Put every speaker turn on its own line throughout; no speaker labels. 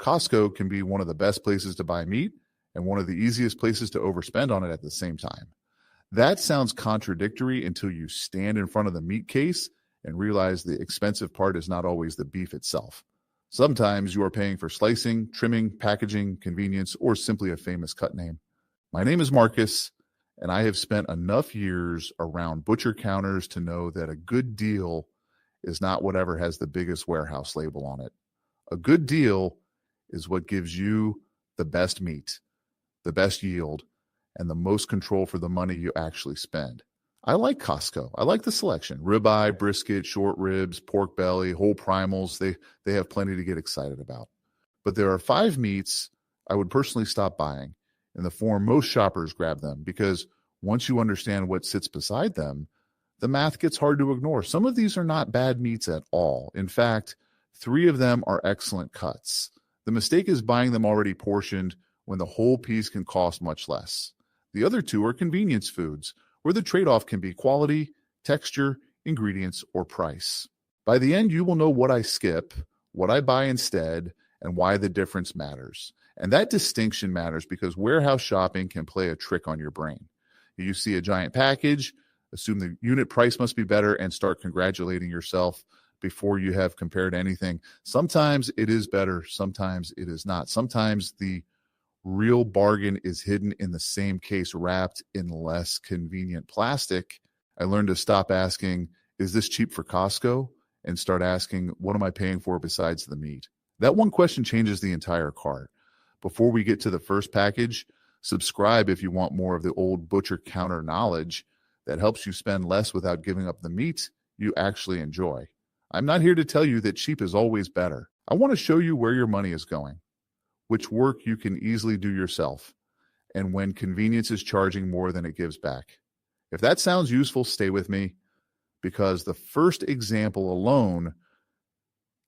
Costco can be one of the best places to buy meat and one of the easiest places to overspend on it at the same time. That sounds contradictory until you stand in front of the meat case and realize the expensive part is not always the beef itself. Sometimes you are paying for slicing, trimming, packaging, convenience, or simply a famous cut name. My name is Marcus, and I have spent enough years around butcher counters to know that a good deal is not whatever has the biggest warehouse label on it. A good deal is what gives you the best meat, the best yield, and the most control for the money you actually spend. I like Costco. I like the selection. Ribeye, brisket, short ribs, pork belly, whole primals. They have plenty to get excited about. But there are 5 meats I would personally stop buying in the form most shoppers grab them, because once you understand what sits beside them, the math gets hard to ignore. Some of these are not bad meats at all. In fact, 3 of them are excellent cuts. The mistake is buying them already portioned when the whole piece can cost much less. The other 2 are convenience foods, where the trade-off can be quality, texture, ingredients, or price. By the end, you will know what I skip, what I buy instead, and why the difference matters. And that distinction matters because warehouse shopping can play a trick on your brain. You see a giant package, assume the unit price must be better, and start congratulating yourself before you have compared anything. Sometimes it is better, sometimes it is not. Sometimes the real bargain is hidden in the same case, wrapped in less convenient plastic. I learned to stop asking, is this cheap for Costco? And start asking, what am I paying for besides the meat? That one question changes the entire cart. Before we get to the first package, subscribe if you want more of the old butcher counter knowledge that helps you spend less without giving up the meat you actually enjoy. I'm not here to tell you that cheap is always better. I want to show you where your money is going, which work you can easily do yourself, and when convenience is charging more than it gives back. If that sounds useful, stay with me, because the first example alone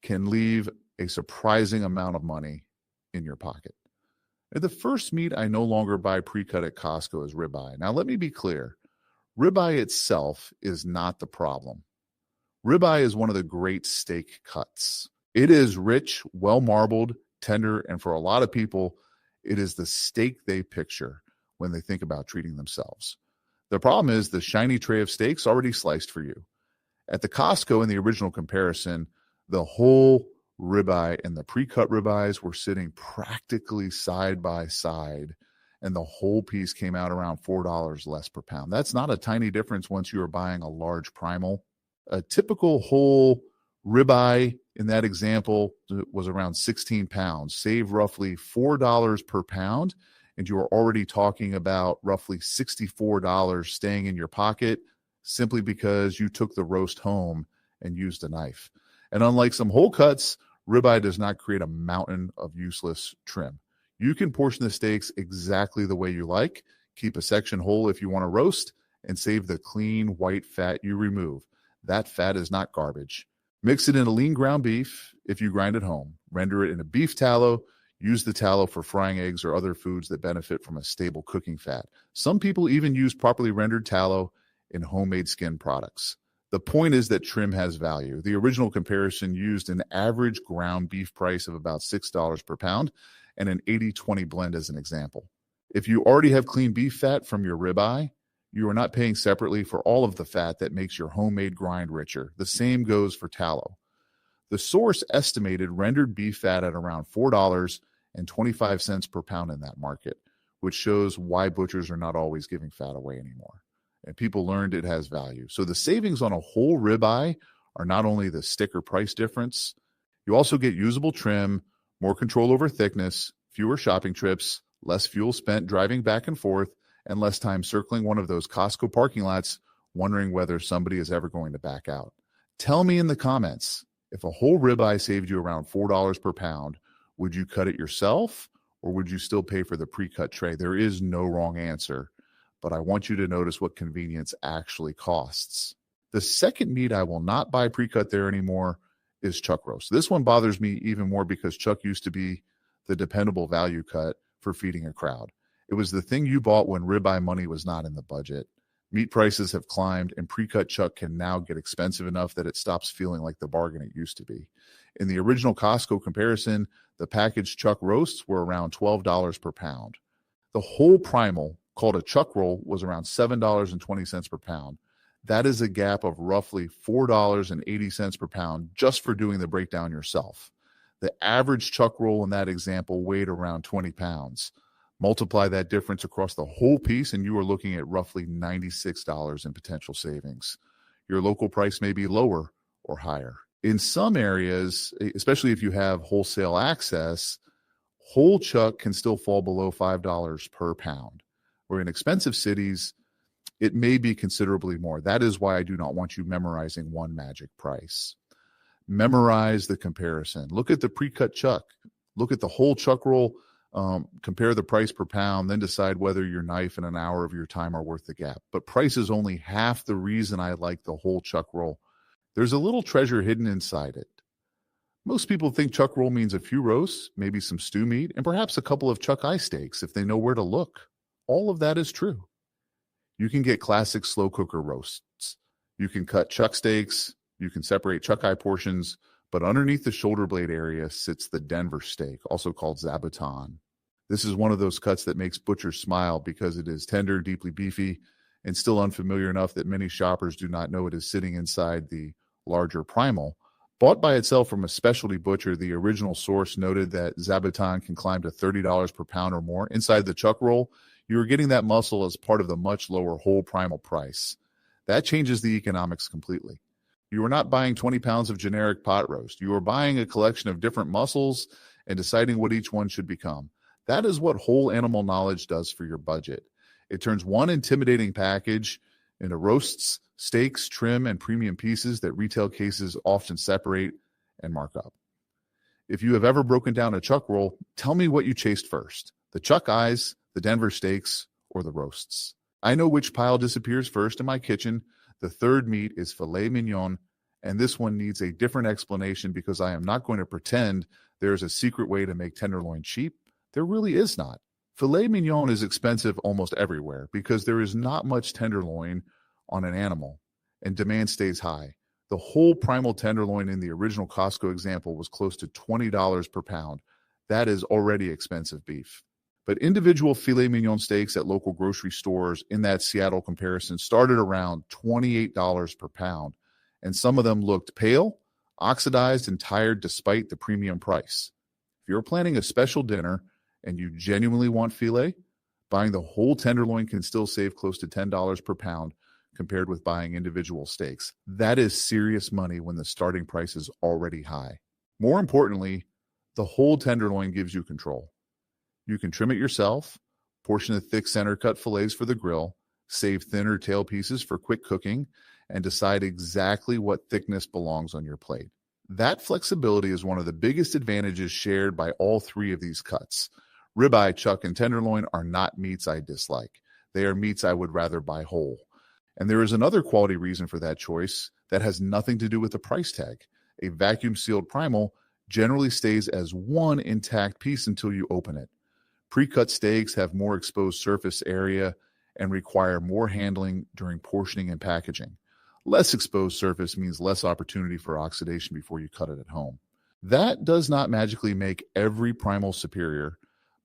can leave a surprising amount of money in your pocket. The first meat I no longer buy pre-cut at Costco is ribeye. Now, let me be clear. Ribeye itself is not the problem. Ribeye is one of the great steak cuts. It is rich, well-marbled, tender, and for a lot of people, it is the steak they picture when they think about treating themselves. The problem is the shiny tray of steaks already sliced for you. At the Costco, in the original comparison, the whole ribeye and the pre-cut ribeyes were sitting practically side by side, and the whole piece came out around $4 less per pound. That's not a tiny difference once you are buying a large primal. A typical whole ribeye in that example was around 16 pounds. Save roughly $4 per pound, and you are already talking about roughly $64 staying in your pocket simply because you took the roast home and used a knife. And unlike some whole cuts, ribeye does not create a mountain of useless trim. You can portion the steaks exactly the way you like, keep a section whole if you want to roast, and save the clean white fat you remove. That fat is not garbage. Mix it in a lean ground beef if you grind at home. Render it in a beef tallow. Use the tallow for frying eggs or other foods that benefit from a stable cooking fat. Some people even use properly rendered tallow in homemade skin products. The point is that trim has value. The original comparison used an average ground beef price of about $6 per pound and an 80-20 blend as an example. If you already have clean beef fat from your ribeye, you are not paying separately for all of the fat that makes your homemade grind richer. The same goes for tallow. The source estimated rendered beef fat at around $4.25 per pound in that market, which shows why butchers are not always giving fat away anymore. And people learned it has value. So the savings on a whole ribeye are not only the sticker price difference, you also get usable trim, more control over thickness, fewer shopping trips, less fuel spent driving back and forth, and less time circling one of those Costco parking lots wondering whether somebody is ever going to back out. Tell me in the comments, if a whole ribeye saved you around $4 per pound, would you cut it yourself or would you still pay for the pre-cut tray? There is no wrong answer, but I want you to notice what convenience actually costs. The second meat I will not buy pre-cut there anymore is chuck roast. This one bothers me even more because chuck used to be the dependable value cut for feeding a crowd. It was the thing you bought when ribeye money was not in the budget. Meat prices have climbed, and pre-cut chuck can now get expensive enough that it stops feeling like the bargain it used to be. In the original Costco comparison, the packaged chuck roasts were around $12 per pound. The whole primal, called a chuck roll, was around $7.20 per pound. That is a gap of roughly $4.80 per pound just for doing the breakdown yourself. The average chuck roll in that example weighed around 20 pounds. Multiply that difference across the whole piece, and you are looking at roughly $96 in potential savings. Your local price may be lower or higher. In some areas, especially if you have wholesale access, whole chuck can still fall below $5 per pound, where in expensive cities, it may be considerably more. That is why I do not want you memorizing one magic price. Memorize the comparison. Look at the pre-cut chuck. Look at the whole chuck roll. Compare the price per pound, then decide whether your knife and an hour of your time are worth the gap. But price is only half the reason I like the whole chuck roll. There's a little treasure hidden inside it. Most people think chuck roll means a few roasts, maybe some stew meat, and perhaps a couple of chuck eye steaks if they know where to look. All of that is true. You can get classic slow cooker roasts. You can cut chuck steaks. You can separate chuck eye portions. But underneath the shoulder blade area sits the Denver steak, also called zabuton. This is one of those cuts that makes butchers smile because it is tender, deeply beefy, and still unfamiliar enough that many shoppers do not know it is sitting inside the larger primal. Bought by itself from a specialty butcher, the original source noted that zabuton can climb to $30 per pound or more. Inside the chuck roll, you are getting that muscle as part of the much lower whole primal price. That changes the economics completely. You are not buying 20 pounds of generic pot roast. You are buying a collection of different muscles and deciding what each one should become. That is what whole animal knowledge does for your budget. It turns one intimidating package into roasts, steaks, trim, and premium pieces that retail cases often separate and mark up. If you have ever broken down a chuck roll, tell me what you chased first: the chuck eyes, the Denver steaks, or the roasts. I know which pile disappears first in my kitchen. The third meat is filet mignon, and this one needs a different explanation because I am not going to pretend there is a secret way to make tenderloin cheap. There really is not. Filet mignon is expensive almost everywhere because there is not much tenderloin on an animal, and demand stays high. The whole primal tenderloin in the original Costco example was close to $20 per pound. That is already expensive beef. But individual filet mignon steaks at local grocery stores in that Seattle comparison started around $28 per pound, and some of them looked pale, oxidized, and tired despite the premium price. If you're planning a special dinner and you genuinely want filet, buying the whole tenderloin can still save close to $10 per pound compared with buying individual steaks. That is serious money when the starting price is already high. More importantly, the whole tenderloin gives you control. You can trim it yourself, portion the thick center cut fillets for the grill, save thinner tail pieces for quick cooking, and decide exactly what thickness belongs on your plate. That flexibility is one of the biggest advantages shared by all three of these cuts. Ribeye, chuck, and tenderloin are not meats I dislike. They are meats I would rather buy whole. And there is another quality reason for that choice that has nothing to do with the price tag. A vacuum-sealed primal generally stays as one intact piece until you open it. Pre-cut steaks have more exposed surface area and require more handling during portioning and packaging. Less exposed surface means less opportunity for oxidation before you cut it at home. That does not magically make every primal superior,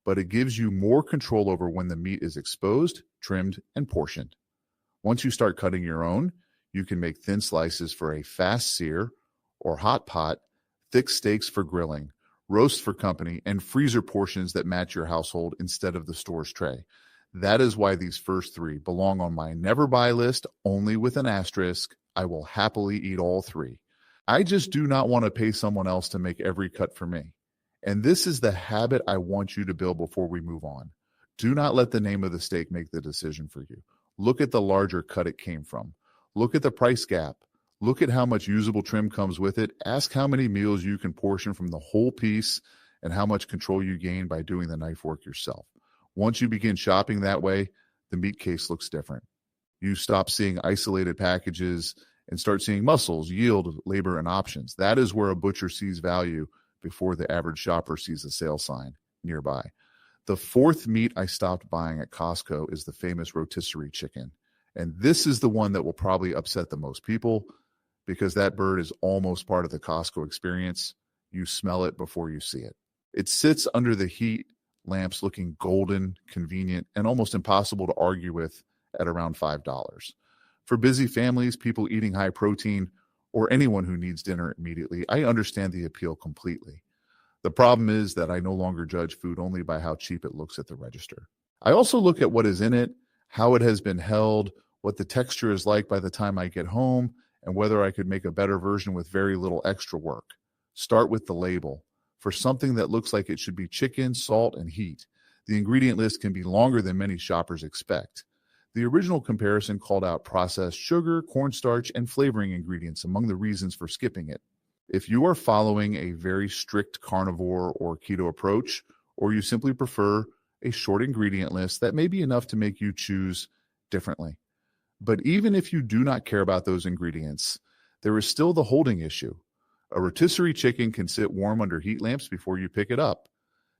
but it gives you more control over when the meat is exposed, trimmed, and portioned. Once you start cutting your own, you can make thin slices for a fast sear or hot pot, thick steaks for grilling, roast for company, and freezer portions that match your household instead of the store's tray. That is why these first three belong on my never buy list, only with an asterisk. I will happily eat all three. I just do not want to pay someone else to make every cut for me. And this is the habit I want you to build before we move on. Do not let the name of the steak make the decision for you. Look at the larger cut it came from. Look at the price gap. Look at how much usable trim comes with it. Ask how many meals you can portion from the whole piece and how much control you gain by doing the knife work yourself. Once you begin shopping that way, the meat case looks different. You stop seeing isolated packages and start seeing muscles, yield, labor, and options. That is where a butcher sees value before the average shopper sees a sale sign nearby. The fourth meat I stopped buying at Costco is the famous rotisserie chicken. And this is the one that will probably upset the most people because that bird is almost part of the Costco experience. You smell it before you see it. It sits under the heat lamps looking golden, convenient, and almost impossible to argue with at around $5. For busy families, people eating high protein, or anyone who needs dinner immediately, I understand the appeal completely. The problem is that I no longer judge food only by how cheap it looks at the register. I also look at what is in it, how it has been held, what the texture is like by the time I get home, and whether I could make a better version with very little extra work. Start with the label. For something that looks like it should be chicken, salt, and heat, the ingredient list can be longer than many shoppers expect. The original comparison called out processed sugar, cornstarch, and flavoring ingredients among the reasons for skipping it. If you are following a very strict carnivore or keto approach, or you simply prefer a short ingredient list, that may be enough to make you choose differently. But even if you do not care about those ingredients, there is still the holding issue. A rotisserie chicken can sit warm under heat lamps before you pick it up.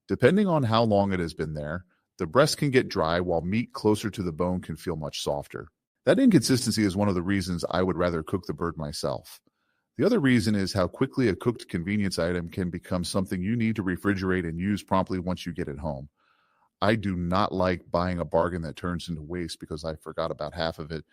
Depending on how long it has been there, the breast can get dry while meat closer to the bone can feel much softer. That inconsistency is one of the reasons I would rather cook the bird myself. The other reason is how quickly a cooked convenience item can become something you need to refrigerate and use promptly once you get it home. I do not like buying a bargain that turns into waste because I forgot about half of it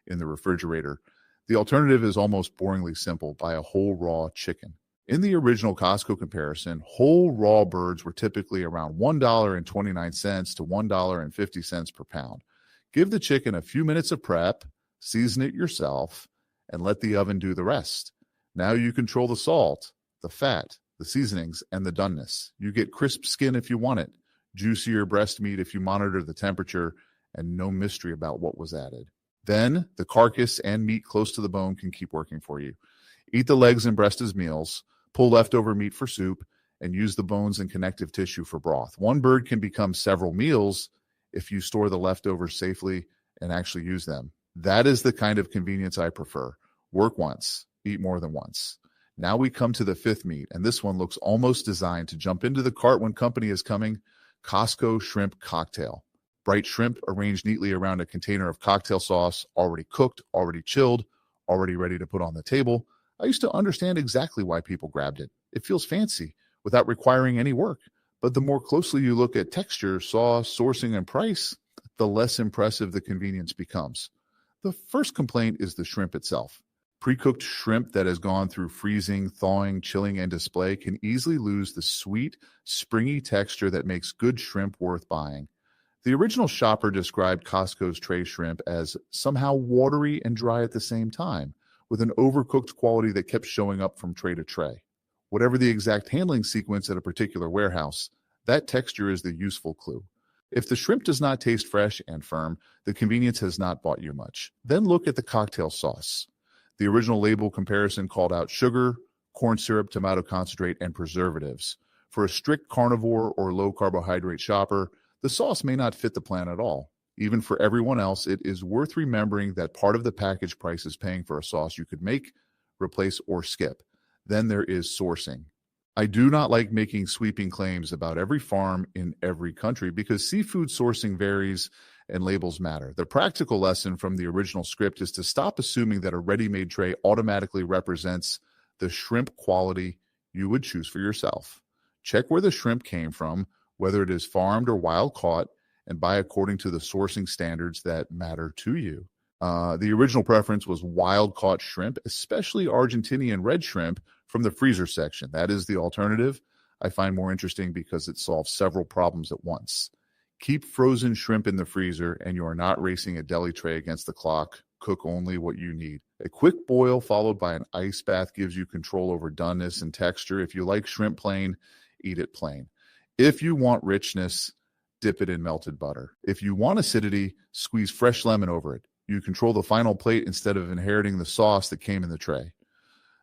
in the refrigerator. The alternative is almost boringly simple: buy a whole raw chicken. In the original Costco comparison, whole raw birds were typically around $1.29 to $1.50 per pound. Give the chicken a few minutes of prep, season it yourself, and let the oven do the rest. Now you control the salt, the fat, the seasonings, and the doneness. You get crisp skin if you want it, juicier breast meat if you monitor the temperature, and no mystery about what was added. Then the carcass and meat close to the bone can keep working for you. Eat the legs and breast as meals, pull leftover meat for soup, and use the bones and connective tissue for broth. One bird can become several meals if you store the leftovers safely and actually use them. That is the kind of convenience I prefer. Work once, eat more than once. Now we come to the fifth meat, and this one looks almost designed to jump into the cart when company is coming: Costco shrimp cocktail. Bright shrimp arranged neatly around a container of cocktail sauce, already cooked, already chilled, already ready to put on the table. I used to understand exactly why people grabbed it. It feels fancy without requiring any work. But the more closely you look at texture, sauce, sourcing, and price, the less impressive the convenience becomes. The first complaint is the shrimp itself. Pre-cooked shrimp that has gone through freezing, thawing, chilling, and display can easily lose the sweet, springy texture that makes good shrimp worth buying. The original shopper described Costco's tray shrimp as somehow watery and dry at the same time, with an overcooked quality that kept showing up from tray to tray. Whatever the exact handling sequence at a particular warehouse, that texture is the useful clue. If the shrimp does not taste fresh and firm, the convenience has not bought you much. Then look at the cocktail sauce. The original label comparison called out sugar, corn syrup, tomato concentrate, and preservatives. For a strict carnivore or low-carbohydrate shopper, the sauce may not fit the plan at all. Even for everyone else, it is worth remembering that part of the package price is paying for a sauce you could make, replace, or skip. Then there is sourcing. I do not like making sweeping claims about every farm in every country because seafood sourcing varies and labels matter. The practical lesson from the original script is to stop assuming that a ready-made tray automatically represents the shrimp quality you would choose for yourself. Check where the shrimp came from, whether it is farmed or wild caught, and buy according to the sourcing standards that matter to you. The original preference was wild caught shrimp, especially Argentinian red shrimp from the freezer section. That is the alternative I find more interesting because it solves several problems at once. Keep frozen shrimp in the freezer and you are not racing a deli tray against the clock. Cook only what you need. A quick boil followed by an ice bath gives you control over doneness and texture. If you like shrimp plain, eat it plain. If you want richness, dip it in melted butter. If you want acidity, squeeze fresh lemon over it. You control the final plate instead of inheriting the sauce that came in the tray.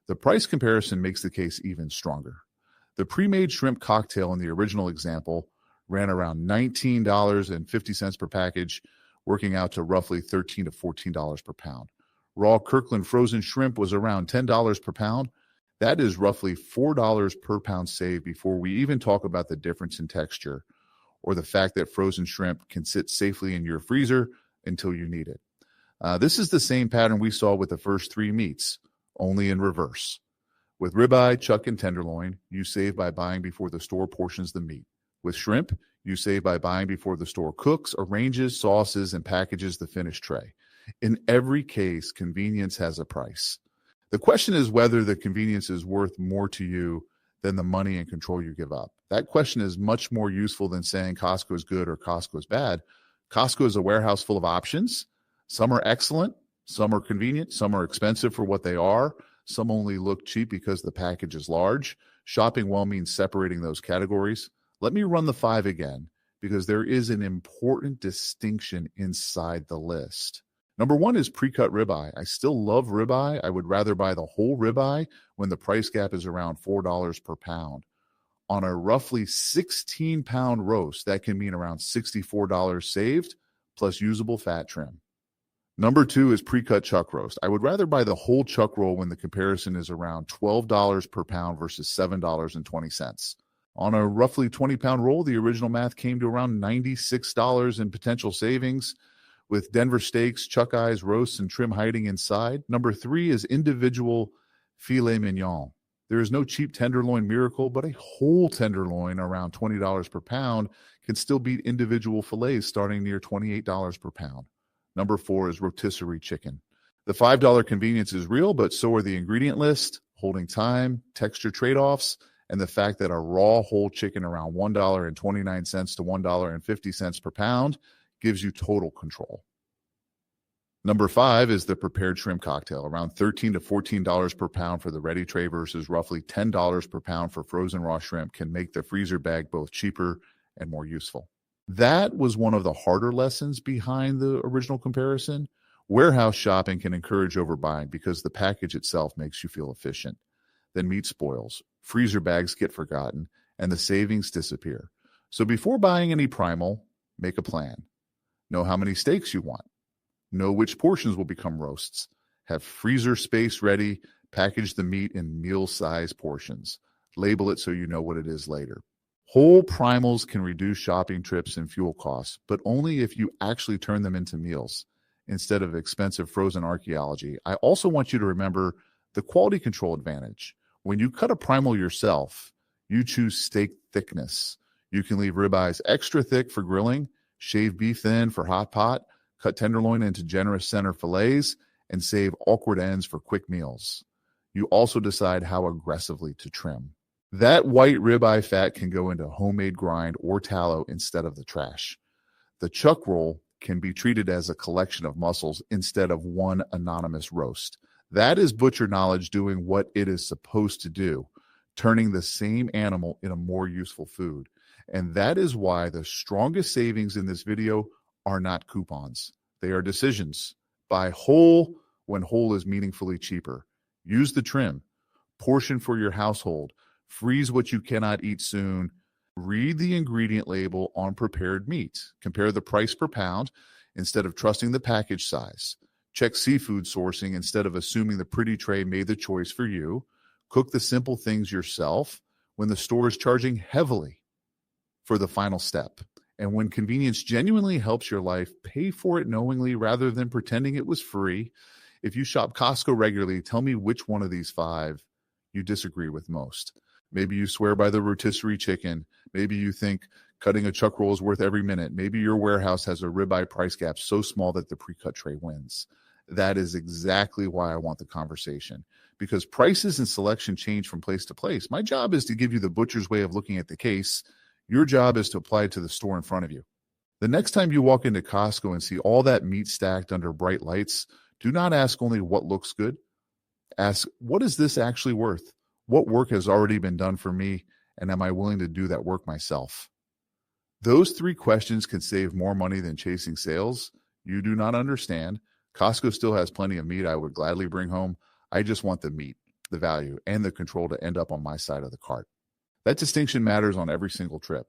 The price comparison makes the case even stronger. The pre-made shrimp cocktail in the original example ran around $19.50 per package, working out to roughly $13 to $14 per pound. Raw Kirkland frozen shrimp was around $10 per pound. That is roughly $4 per pound saved before we even talk about the difference in texture or the fact that frozen shrimp can sit safely in your freezer until you need it. This is the same pattern we saw with the first three meats, only in reverse. With ribeye, chuck, and tenderloin, you save by buying before the store portions the meat. With shrimp, you save by buying before the store cooks, arranges, sauces, and packages the finished tray. In every case, convenience has a price. The question is whether the convenience is worth more to you than the money and control you give up. That question is much more useful than saying Costco is good or Costco is bad. Costco is a warehouse full of options. Some are excellent, some are convenient, some are expensive for what they are. Some only look cheap because the package is large. Shopping well means separating those categories. Let me run the 5 again, because there is an important distinction inside the list. Number 1 is pre-cut ribeye. I still love ribeye. I would rather buy the whole ribeye when the price gap is around $4 per pound. On a roughly 16-pound roast, that can mean around $64 saved, plus usable fat trim. Number 2 is pre-cut chuck roast. I would rather buy the whole chuck roll when the comparison is around $12 per pound versus $7.20. On a roughly 20-pound roll, the original math came to around $96 in potential savings, with Denver steaks, chuck eyes, roasts, and trim hiding inside. Number 3 is individual filet mignon. There is no cheap tenderloin miracle, but a whole tenderloin around $20 per pound can still beat individual fillets starting near $28 per pound. Number 4 is rotisserie chicken. The $5 convenience is real, but so are the ingredient list, holding time, texture trade-offs, and the fact that a raw whole chicken around $1.29 to $1.50 per pound gives you total control. Number 5 is the prepared shrimp cocktail, around $13 to $14 per pound for the ready tray versus roughly $10 per pound for frozen raw shrimp, can make the freezer bag both cheaper and more useful. That was one of the harder lessons behind the original comparison. Warehouse shopping can encourage overbuying because the package itself makes you feel efficient. Then meat spoils, freezer bags get forgotten, and the savings disappear. So before buying any primal, make a plan. Know how many steaks you want. Know which portions will become roasts. Have freezer space ready. Package the meat in meal-size portions. Label it so you know what it is later. Whole primals can reduce shopping trips and fuel costs, but only if you actually turn them into meals instead of expensive frozen archaeology. I also want you to remember the quality control advantage. When you cut a primal yourself, you choose steak thickness. You can leave ribeyes extra thick for grilling, shave beef thin for hot pot, cut tenderloin into generous center fillets, and save awkward ends for quick meals. You also decide how aggressively to trim. That white ribeye fat can go into homemade grind or tallow instead of the trash. The chuck roll can be treated as a collection of muscles instead of one anonymous roast. That is butcher knowledge doing what it is supposed to do, turning the same animal in a more useful food. And that is why the strongest savings in this video are not coupons. They are decisions. Buy whole when whole is meaningfully cheaper. Use the trim. Portion for your household. Freeze what you cannot eat soon. Read the ingredient label on prepared meat. Compare the price per pound instead of trusting the package size. Check seafood sourcing instead of assuming the pretty tray made the choice for you. Cook the simple things yourself when the store is charging heavily for the final step. And when convenience genuinely helps your life, pay for it knowingly rather than pretending it was free. If you shop Costco regularly, tell me which one of these 5 you disagree with most. Maybe you swear by the rotisserie chicken. Maybe you think cutting a chuck roll is worth every minute. Maybe your warehouse has a ribeye price gap so small that the pre-cut tray wins. That is exactly why I want the conversation, because prices and selection change from place to place. My job is to give you the butcher's way of looking at the case. Your job is to apply it to the store in front of you. The next time you walk into Costco and see all that meat stacked under bright lights, do not ask only what looks good. Ask, what is this actually worth? What work has already been done for me, and am I willing to do that work myself? Those 3 questions can save more money than chasing sales. You do not understand. Costco still has plenty of meat I would gladly bring home. I just want the meat, the value, and the control to end up on my side of the cart. That distinction matters on every single trip.